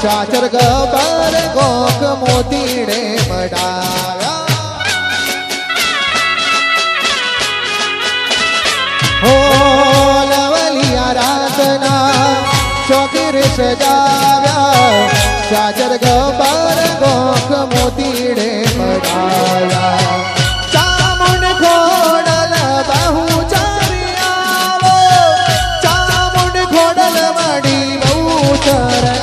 चाचर गबर गोख मोतीड़े मडाव्या हो लवलिया रातना चौकीर सजाव्या चाचर गबर गोख मोतीड़े मडाव्या चामुंड खोडल बहुचारी आवो चामुंड खोडल मडी बहुचर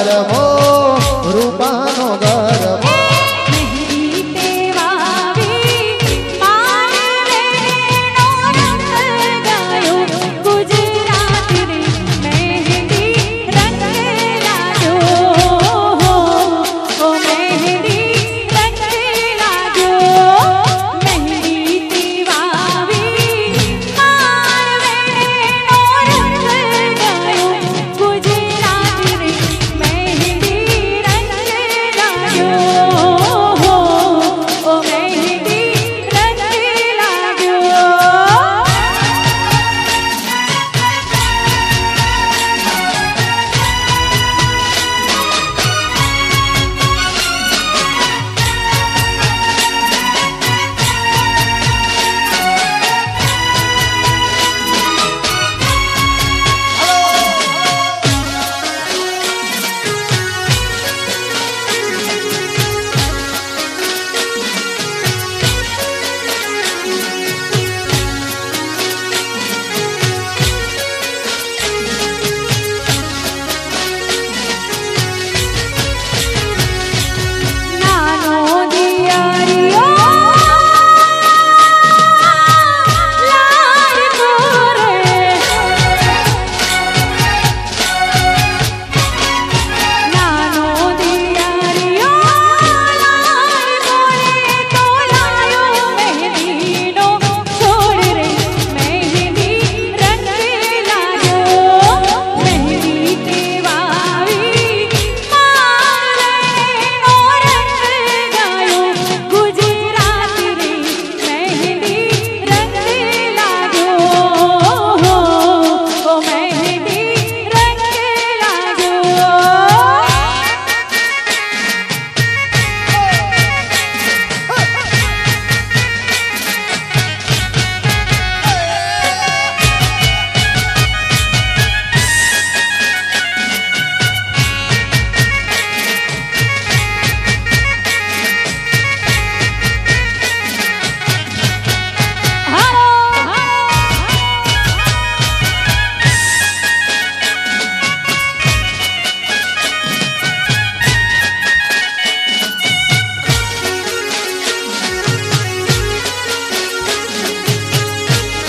ગરબો રૂપાનો ગરબો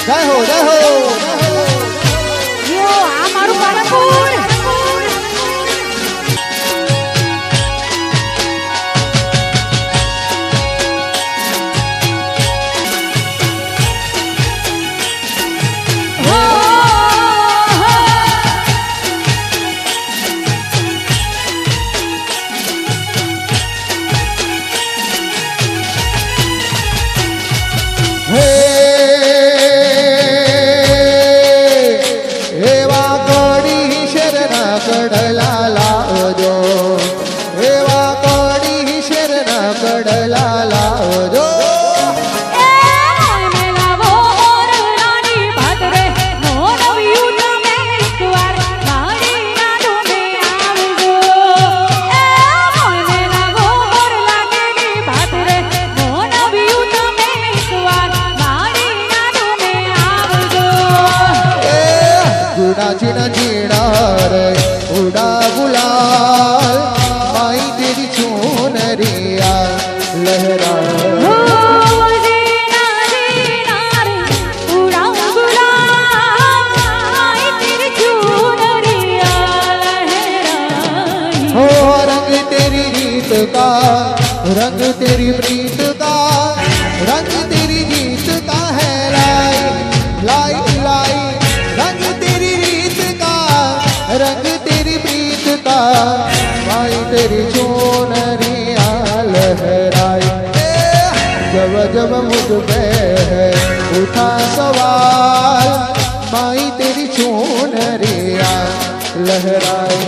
જય હો જય હો યો આ મારું પાલનપુર जीना जीना रे उड़ा गुलाल माई तेरी चुनरिया लहरा हो रंग तेरी रीत का रंग तेरी प्रीत का रंग तेरी गीत का है लाई लाई लाई रंग तेरी रीत का रंग तेरी प्रीत का माई तेरी चुनरिया लहराई जब जब मुझ पे है उठा सवाल माई तेरी चुनरिया लहराई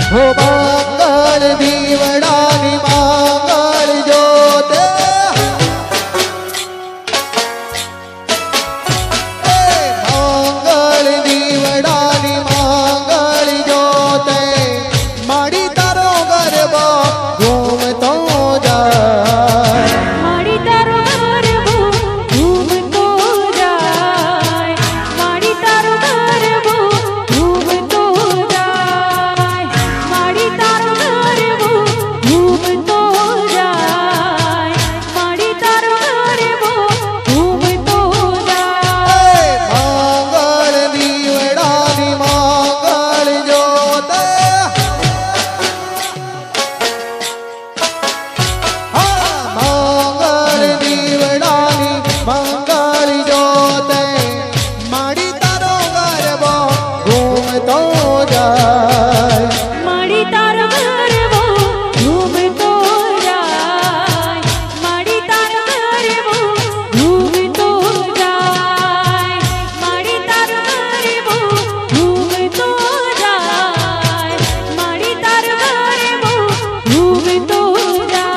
હો મંગળ દીવડાની મંગળ જ્યોતે મંગળ દીવડાની મંગળ જ્યોતે માડી તારો ગરબો ઘૂમતો જાય માડી તારો ગરબો ઘૂમતો જાય માડી તારો ગરબો ઘૂમતો જાય માડી તારો ગરબો ઘૂમતો જાય માડી તારો ગરબો ઘૂમતો જાય મંગળ દીવડાની મંગળ જ્યોતે મંગળ દીવડાની મંગળ જ્યોતે માડી તારો ગરબો ઘૂમતો જાય માડી તારો ગરબો ઘૂમતો જાય માડી તારો ગરબો ઘૂમતો જાય માડી તારો ગરબો ઘૂમતો જાય માડી તારો ગરબો ઘૂમતો જાય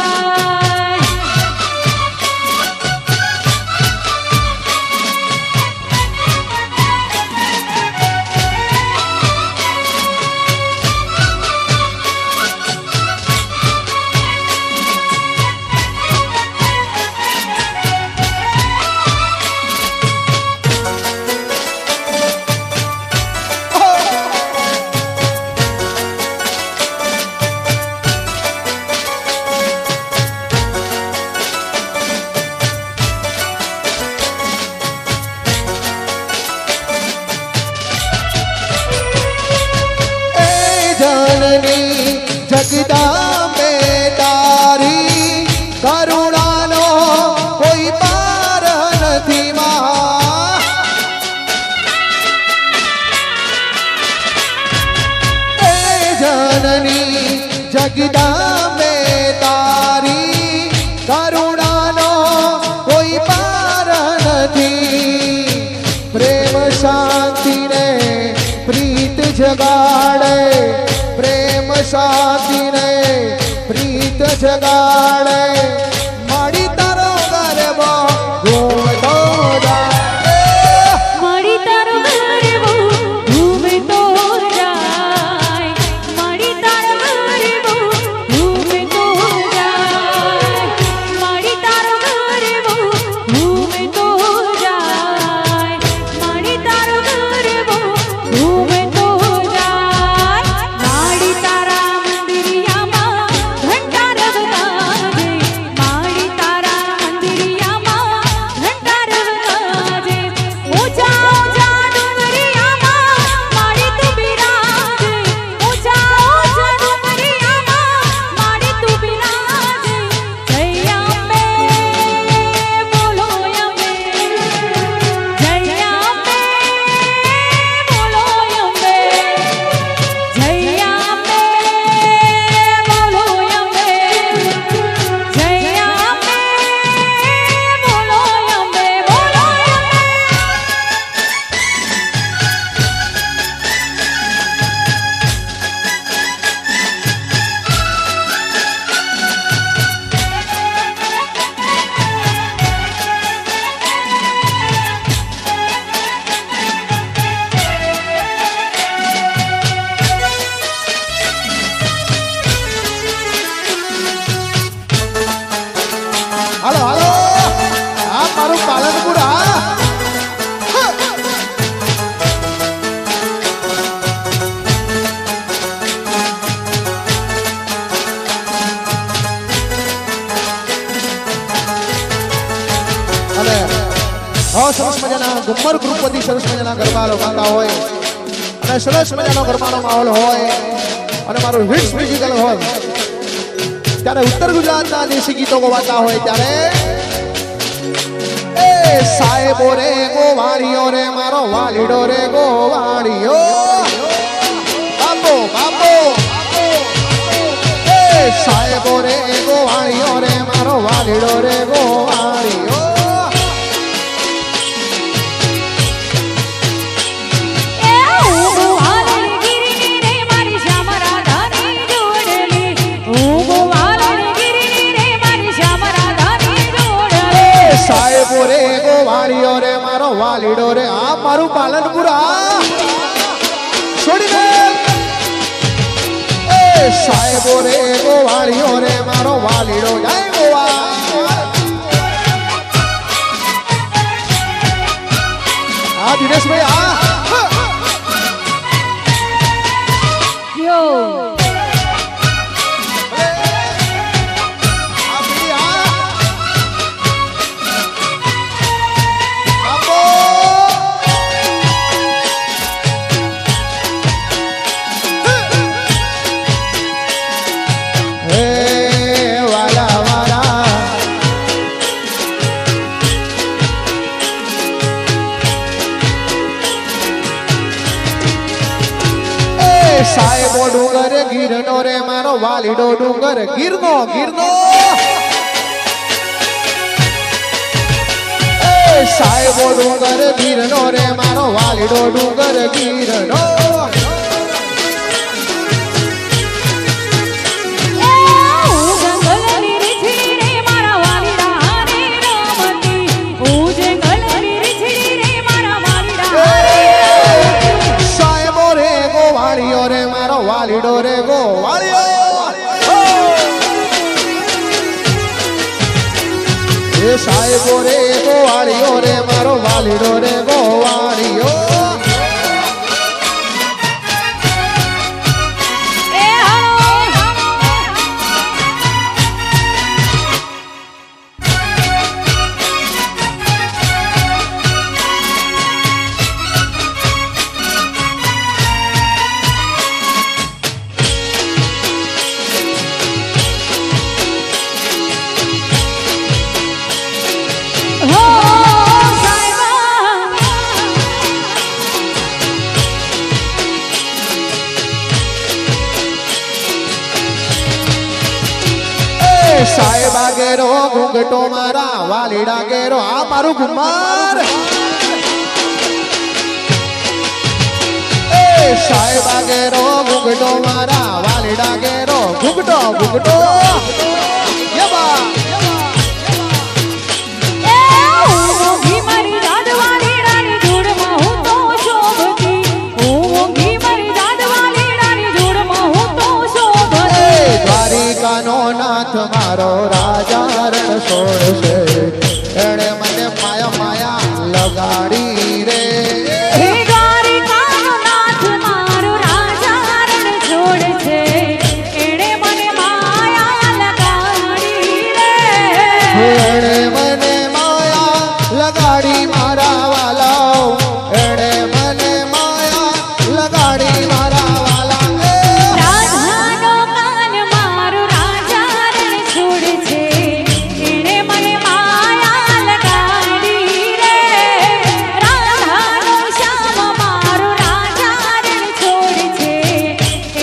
જનની જગદાંબે તારી કરુણાનો કોઈ પાર નથી માં એ જનની જગદાંબે તારી કરુણાનો કોઈ પાર નથી પ્રેમ શાંતિને પ્રીત જગાડે પ્રેમ શાંતિને પ્રીત જગાડે માડી તારો ગરબો ઘૂમતો જાય માડી તારો ગરબો ઘૂમતો જાય માડી તારો ગરબો ઘૂમતો જાય માડી તારો ગરબો ઘૂમતો જાય માડી તારો ગરબો ઘૂમતો જાય માડી તારા મંદિરિયામાં ઘંટા રવગાજે માડી તારા મંદિરિયામાં ઘંટા રવગાજે ઊંચા ઊંચા ડુંગરિયામાં માડી તું બિરાજે ઊંચા ઊંચા ડુંગરિયામાં માડી તું બિરાજે જય અંબે બોલો અંબે જય અંબે બોલો અંબે જય અંબે બોલો અંબે જય અંબે બોલો અંબે બોલો અંબે હાલો હાલો આ મારું પાલનપુર આ અને સરસ મજાના ગુમ્મર ગ્રુપથી સરસ મજાના ગરબા રમાતા હોય અને સરસ મજાનો ગરબાનો માહોલ હોય અને મારું હિટ્સ મ્યુઝિકલ હોય ત્યારે ઉત્તર ગુજરાતના દેશી ગીતો ગવાતા હોય ત્યારે એ સાહેબો રે ગોવાળીઓ રે મારો વાલીડો રે ગોવાળીઓ બાપો બાપો એ સાહેબો રે ગોવાળીઓ રે મારો વાલીડો રે ગોવાળીઓ એ ઓ વાલડી ગીરી રે મારી શ્યામ રાધાની સાહેબો રે ગોવાળીઓ રે મારો વાલીડો જય ગોવા આ દિનેશભાઈ આ યો સાહેબો ડુંગર ગીરનો રે મારો વાલીડો ડુંગર ગીરનો ગીરનો સાહેબો ડુંગર ગીરનો રે મારો વાલીડો ડુંગર ગીરનો વાલીડો રે ગોવાળીઓ એ સાહેબો રે ગોવાળીઓ રે મારો વાલીડો રે ગોવાળીઓ સાહેબા ગેરો ઘૂંઘટો મારા વાલીડા ગેરો આ મારું કુમાર એ સાહેબા ગેરો ઘૂંઘટો મારા વાલીડા ગેરો ઘૂંઘટો ઘૂંઘટો યબા મારો રાજા રણ છોડશે એણે મને માયા માયા લગાડી રે હે દ્વારિકાનો નાથ મારો રાજા રણ છોડશે એણે મને માયા લગાડી રે એણે મને માયા લગાડી મારા વાલા એણે મને માયા લગાડી મારા વાલા રાધાનો કાન મારો રાજા રણ છોડશે એણે મને માયા લગાડી રે રાધાનો શ્યામ મારો રાજા રણ છોડશે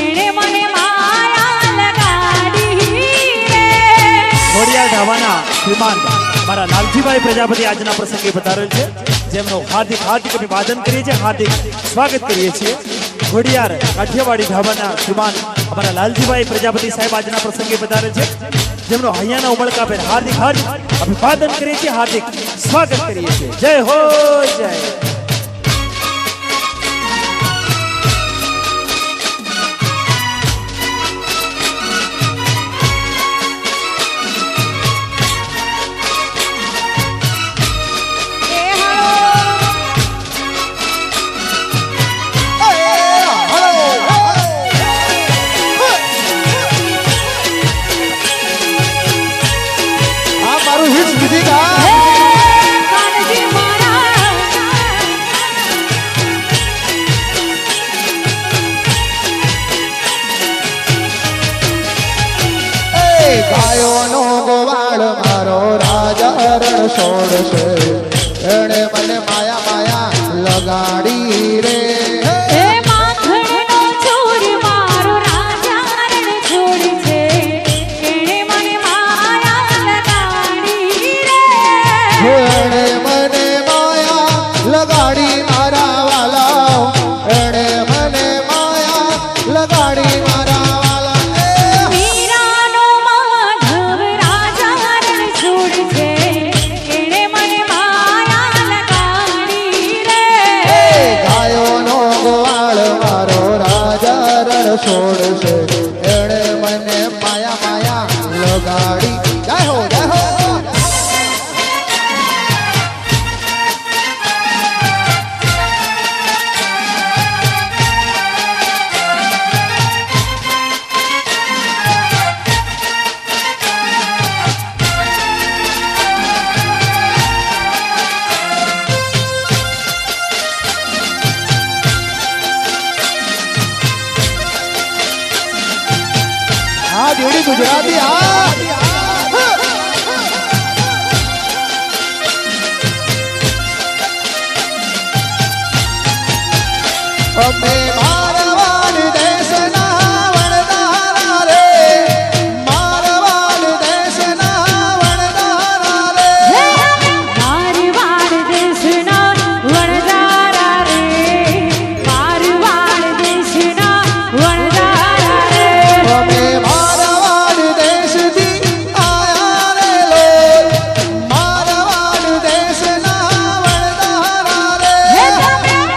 એણે મને માયા લગાડી રે ખોડિયાર ઢાબાના શ્રીમાન મારા લાલજીભાઈ પ્રજાપતિ આજના પ્રસંગે પધારેલ છે જેમનો હાર્દિક હાર્દિક અભિવાદન કરીએ છીએ હાર્દિક સ્વાગત કરીએ છીએ ખોડિયાર કાઠિયાવાડી ઢાબાના શ્રીમાન અમારા લાલજીભાઈ પ્રજાપતિ સાહેબ આજના પ્રસંગે પધારેલ છે જેમનો હૈયાના ઉમળકાભેર હાર્દિક હાર્દિક અભિવાદન કરીએ છીએ હાર્દિક સ્વાગત કરીએ છીએ જય હો જય આ મારું હિટ મ્યુઝિક આ કાનજી મારા ગાયોનો ગોવાળ મારો રાજા રણ છોડશે એણે મને માયા માયા લગાડી રે હે માખણનો ચોર મારો રાજા રણ છોડશે એણે મને માયા લગાડી રે એણે મને માયા લગાડી મારા વાલા એણે મને માયા લગાડી મારા વાલા મીરાનો માધવ રાજા રણ છોડશે એણે મને માયા લગાડી રે ગાયોનો ગોવાળ મારો રાજા રણ છોડશે એણે દીવડી ગુજરાતી હા અમે મારવાડ દેશના વણદારા રે મારવાડ દેશના વણદારા રે મારવાડ દેશના વણજારા રે મારવાડ દેશના વણજારા રે અમે મારવાડ દેશથી આયા રે લોલ મારવાડ દેશના વણદારા રે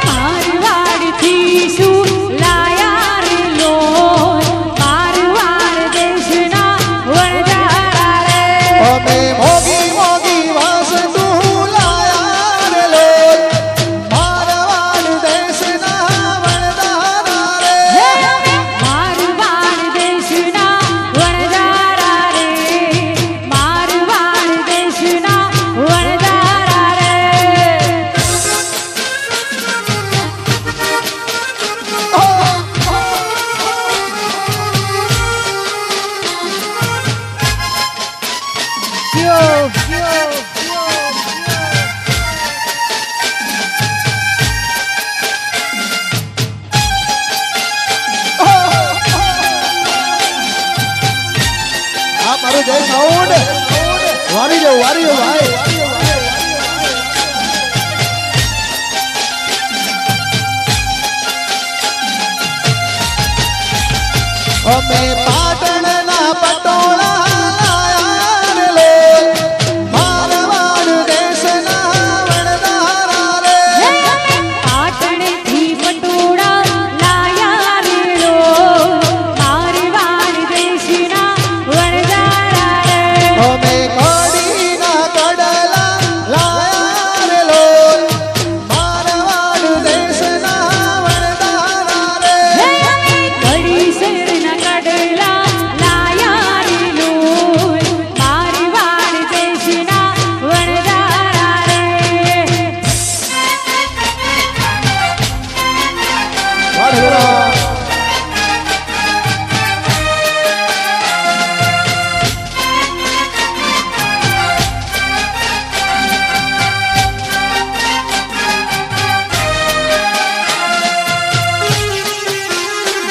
મારવાડથી શું લાયા રે લોલ મારવાડ દેશના વણજારા રે અમે મોગી મોગી વસ્તુ લાયા રે લોલ મારવાડ દેશના વણદારા રે મારવાડ દેશના વણજારા રે મારવાડ દેશના વણજારા રે આ મારું જય સાઉન્ડ વારી જાવ ભાઈ અમે પાટણના પટોળા લાયા રે લોલ મારવાડ દેશના વણદારા રે પાટણથી પટોળા લાયા રે લોલ મારવાડ દેશના વણજારા રે અમે કડીના કડલા લાયા રે લોલ મારવાડ દેશના વણદારા રે કડીસરના કડલા લાયા રે લોલ મારવાડ દેશના વણજારા રે વાઢેરા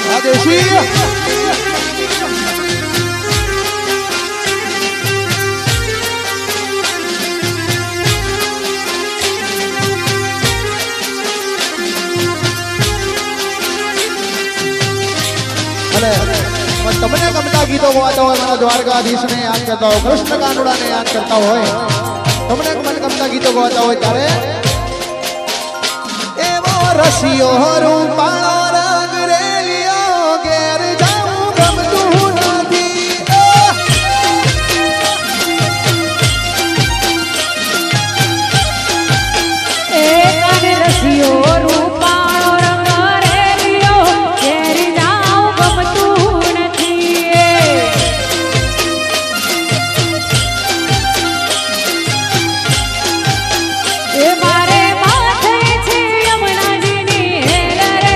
આદેશી અને તમને ગમતા ગીતો ગાતા હોય મારા દ્વારકાધીશને યાદ કરતા હોય કૃષ્ણ કાનુડાને યાદ કરતા હોય તમને મનગમતા ગીતો ગાતા હોય ત્યારે એવો રસિયો રૂપાળો રંગ રેલિયો ઘેર જાઉં ગમતું નથી એક રસિયો રૂપાળો રંગ રેલિયો ઘેર જાઉં ગમતું નથી એ મારે માથે છે યમુનાજીની હેલ રે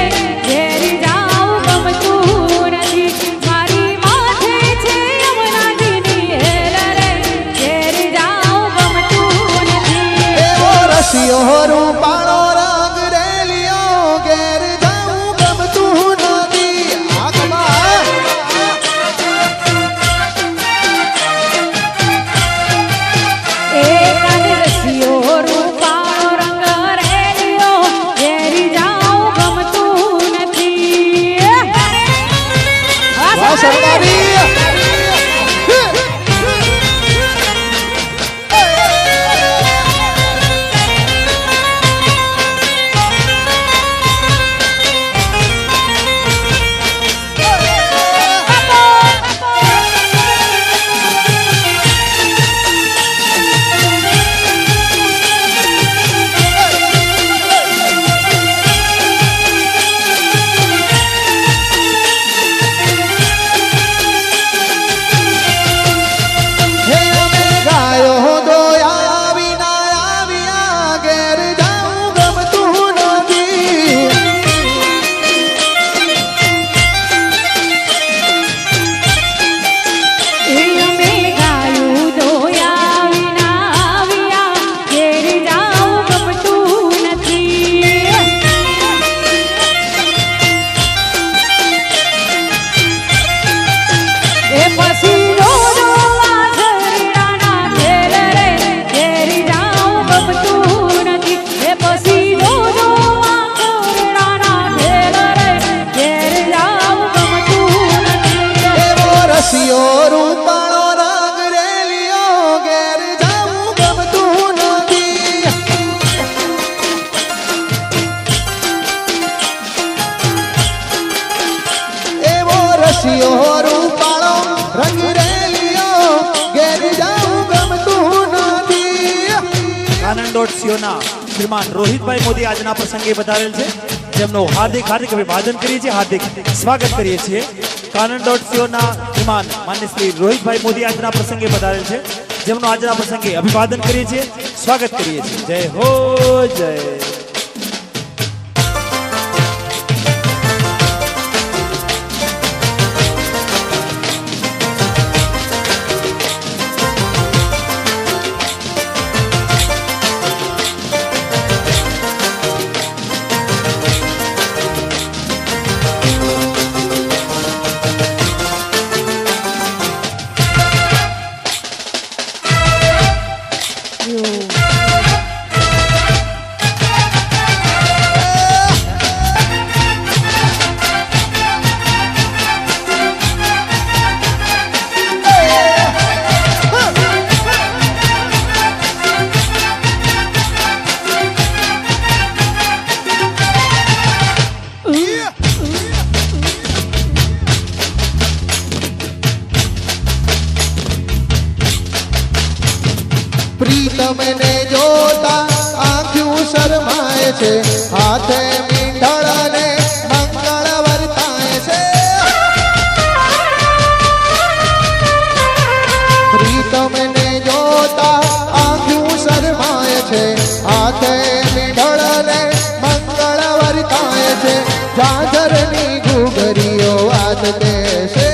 કાનન.co ના શ્રીમાન રોહિતભાઈ મોદી આજના પ્રસંગે પધારેલ છે, જેમનો હાર્દિક હાર્દિક અભિવાદન કરીએ છીએ, હાર્દિક સ્વાગત કરીએ છીએ. કાનન.co ના શ્રીમાન માન્ય શ્રી રોહિતભાઈ મોદી આજના પ્રસંગે પધારેલ છે, જેમનો આજના પ્રસંગે અભિવાદન કરીએ છીએ, સ્વાગત કરીએ છીએ. જય હો જય. પ્રીતમ ને જોતા આંખ્યું શરમાય છે, હાથે મીંઢળ ને મંગળ વર્તાય છે. પ્રીતમ ને જોતા આંખ્યું શરમાય છે, હાથે મીંઢળ ને મંગળ વર્તાય છે. જાજરની ઘૂઘરીઓ વાત દેશે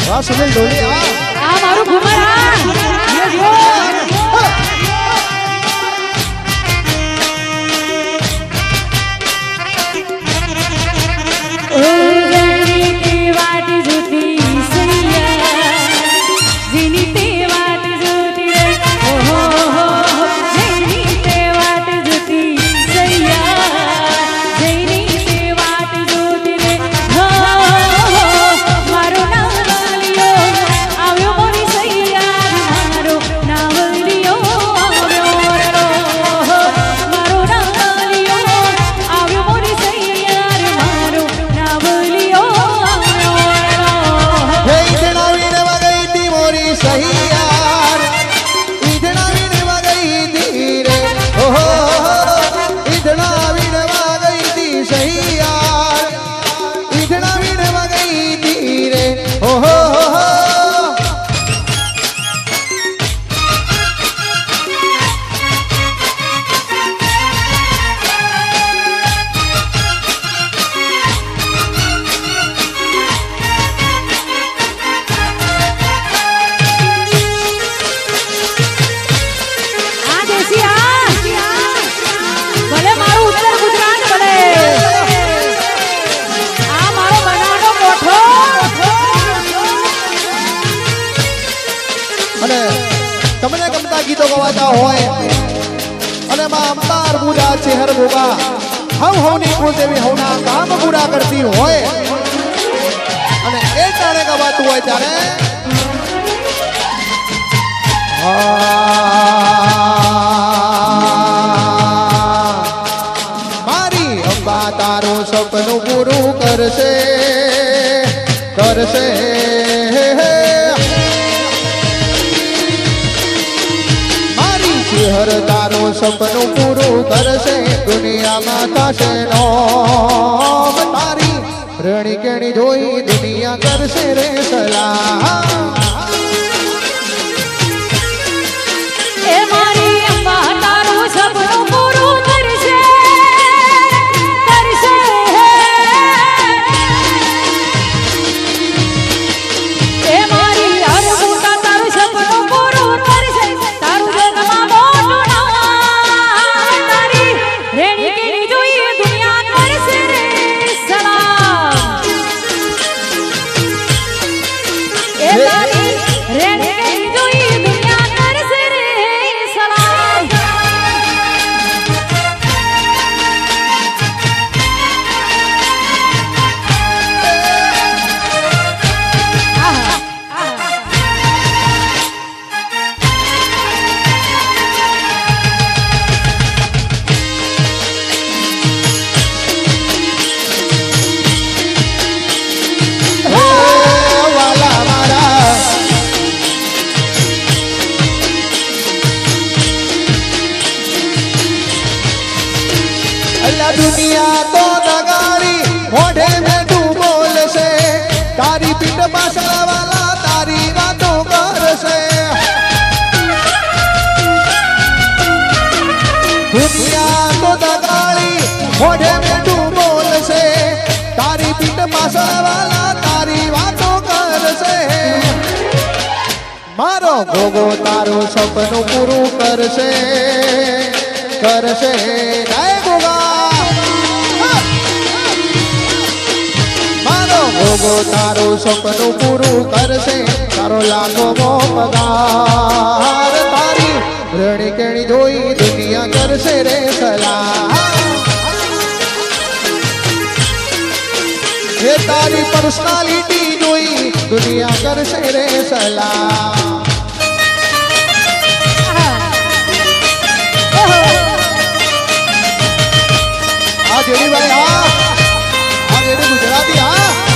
વાહ સુનિલ ઢોલી આ મારું ઘુમર ગીતો ગવાતા હોય અને માં અમતાર પૂજા ચહેર ભોગા હવ હવની કુળદેવી હવના કામ પૂરા કરતી હોય અને એ તારે ગવાતું હોય ત્યારે મારી અંબા તારું સપનું પૂરું કરશે કરશે હર તારું સપનું પૂરું કરશે દુનિયામાં થશે નોમ તારી રણી કેણી જોઈ દુનિયા કરશે રે સલાહ એ મારી અંબા તારું સપનું પૂરું કરશે કરશે એ મારી અરબુતા તારું સપનું પૂરું કરશે તારું જગમાં दुनिया तो दगाड़ी मोढ़े में तू बोल से तारी पीठ पासला वाला तारी बातों कर से दुनिया तो दगाड़ी मोढ़े में तू बोल से तारी पीठ पासला वाला तारी बातों कर से मारो गोगो तारो सपनों पूરું करશે करશે જય ગોગા ગોગો તારું સપનું પૂરું કરશે તારો લાગો પગાર તારી રણી કેણી જોઈ દુનિયા કરશે રે સલાહ એ તારી પર્સનાલિટી જોઈ દુનિયા કરશે રે સલાહ આ જેડી ભાઈ આ જેડી ગુજરાતી હા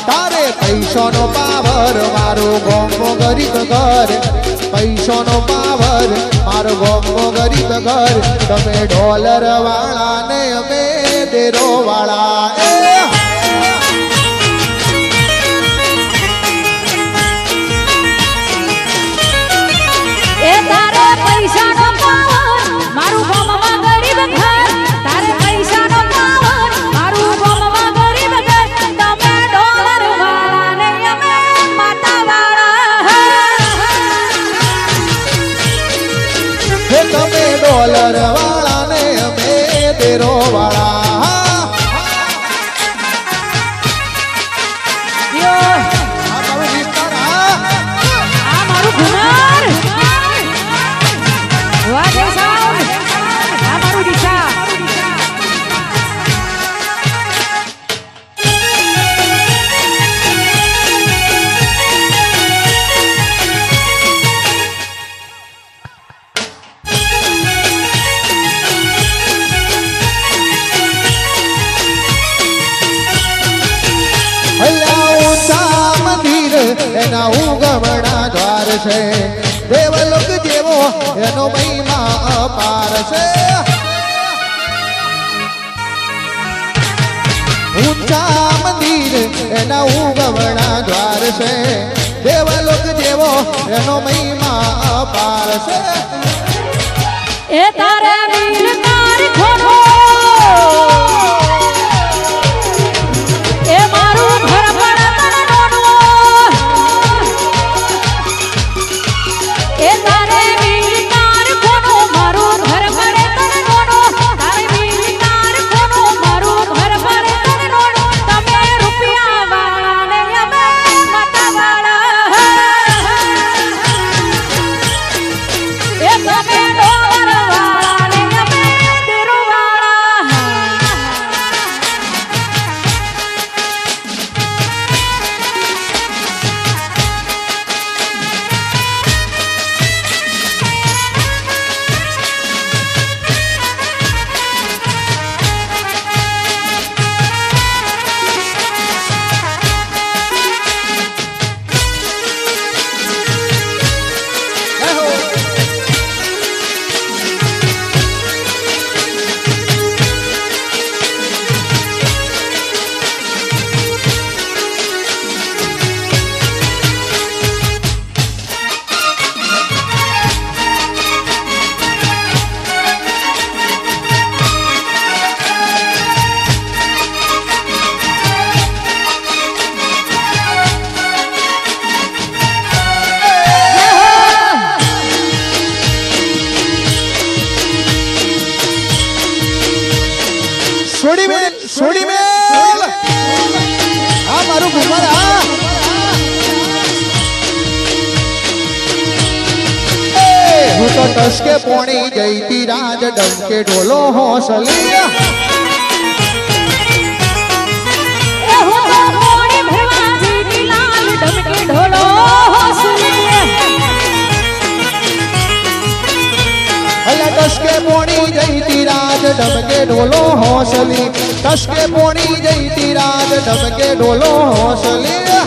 તારે પૈસાનો પાવર મારો ગોમો ગરીબ ઘર પૈસાનો પાવર મારો ગોમો ગરીબ ઘર તમે ડોલર વાળા ને અમે દેરો વાળા એ તારે પૈસાનો પાવર મારું ગામમાં ગરીબ ઘર તારે પૈસાનો પાવર મારું ગામમાં ગરીબ ઘર તમે ડોલર વાળા ને અમે માતા વાળા હે તમે ડોલર વાળા ને અમે દેરો વાળા આ મારું ઘુમર વાગે સાઉન્ડ આ મારું દિશા એના ઉગમણા દ્વાર છે દેવલોક જેવો એનો મહિમા અપાર છે ઊંચા મંદિર એના ઉગમણા દ્વાર છે દેવલોક જેવો એનો મહિમા અપાર છે એ તારે વીર તારી ખોરો એ મારું ઘર પણ તનોનું એ તારે વીર તાર ખોરો મારું ઘર પણ તનોનું તારે વીર તાર ખોરો મારું ઘર પણ તનોનું તમે રૂપિયા વાળા ને અમે માતા વાળા એ તમે ડોલર વાળા ને અમે દેરો વાળા છોડી મેલ આ મારું ઘુમર હું તો ટસકે પોણી ગઈ તી રાજ ડંકે ઢોલો હોસલી એ હું તો મોડી ભરવા જીતી લાલ ડમકે ઢોલો હોસલી અલા ટસકે પોણી ગઈ તી રાજ ડંકે ઢોલો હોસલી ટસકે પોણી ગઈ તી રાજ ડંકે ઢોલો હોસલી